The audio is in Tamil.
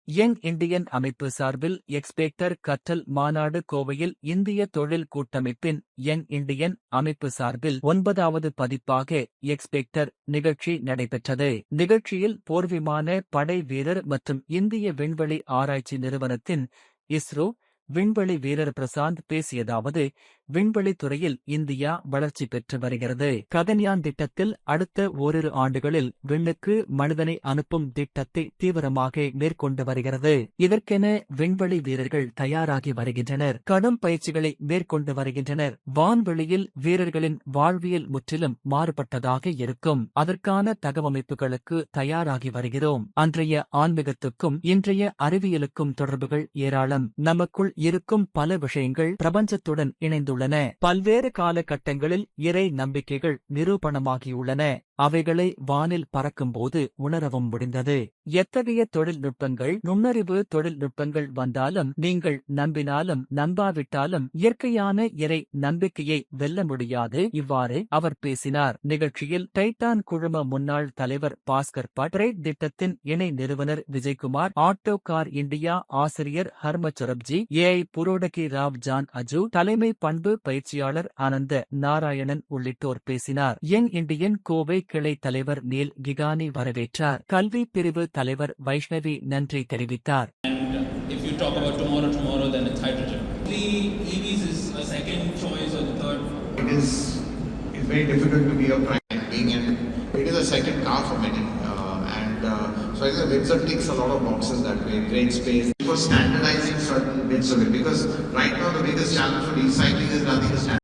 யங் இண்டியன் அமைப்பு சார்பில் எக்ஸ்பேக்டர் கற்றல் மாநாடு கோவையில் இந்திய தொழில் கூட்டமைப்பின் யங் இண்டியன் அமைப்பு சார்பில் 9வது பதிப்பாக எக்ஸ்பேக்டர் நிகழ்ச்சி நடைபெற்றது. நிகழ்ச்சியில் போர்விமான படை வீரர் மற்றும் இந்திய விண்வெளி ஆராய்ச்சி நிறுவனத்தின் இஸ்ரோ விண்வெளி வீரர் பிரசாந்த் பேசியதாவது, விண்வெளித் துறையில் இந்தியா வளர்ச்சி பெற்று வருகிறது. ககன்யான் திட்டத்தில் அடுத்த ஓரிரு ஆண்டுகளில் விண்ணுக்கு மனிதனை அனுப்பும் திட்டத்தை தீவிரமாக மேற்கொண்டு வருகிறது. இதற்கென விண்வெளி வீரர்கள் தயாராகி வருகின்றனர். கடும் பயிற்சிகளை மேற்கொண்டு வருகின்றனர். வான்வெளியில் வீரர்களின் வாழ்வியல் முற்றிலும் மாறுபட்டதாக இருக்கும். அதற்கான தகவமைப்புகளுக்கு தயாராகி வருகிறோம். அன்றைய ஆன்மீகத்துக்கும் இன்றைய அறிவியலுக்கும் தொடர்புகள் ஏராளம். நமக்குள் இருக்கும் பல விஷயங்கள் பிரபஞ்சத்துடன் இணைந்துள்ளன. பல்வேறு காலகட்டங்களில் இறை நம்பிக்கைகள் நிரூபணமாகியுள்ளன. அவைகளை வானில் பறக்கும்போது உணரவும் முடிந்தது. எத்தகைய தொழில்நுட்பங்கள், நுண்ணறிவு தொழில்நுட்பங்கள் வந்தாலும் நீங்கள் நம்பினாலும் நம்பாவிட்டாலும் இயற்கையான இறை நம்பிக்கையை வெல்ல முடியாது. இவ்வாறு அவர் பேசினார். நிகழ்ச்சியில் டைட்டான் குழும முன்னாள் தலைவர் பாஸ்கர் பட், திட்டத்தின் இணை நிறுவனர் விஜய்குமார், ஆட்டோ கார் இண்டியா ஆசிரியர் ஹர்மச்சொரப்ஜி, ஏஐ புரோடகி ராவ் ஜான் அஜு, தலைமை பண்பு பயிற்சியாளர் ஆனந்த நாராயணன் உள்ளிட்டோர் பேசினார். யங் இண்டியன் கோவை கிளை தலைவர் நீல் கிகானி வரவேற்றார். கல்வி பிரிவு தலைவர் வைஷ்ணவி நன்றி தெரிவித்தார். If you talk about tomorrow, then it's hydrogen. The EVs is a second choice or the third. It's very difficult to be a prime being, and it is a second car for many. So I think Windsor ticks a lot of boxes that way. Great space for standardizing certain bits of it, because right now the biggest challenge for recycling is nothing is standard.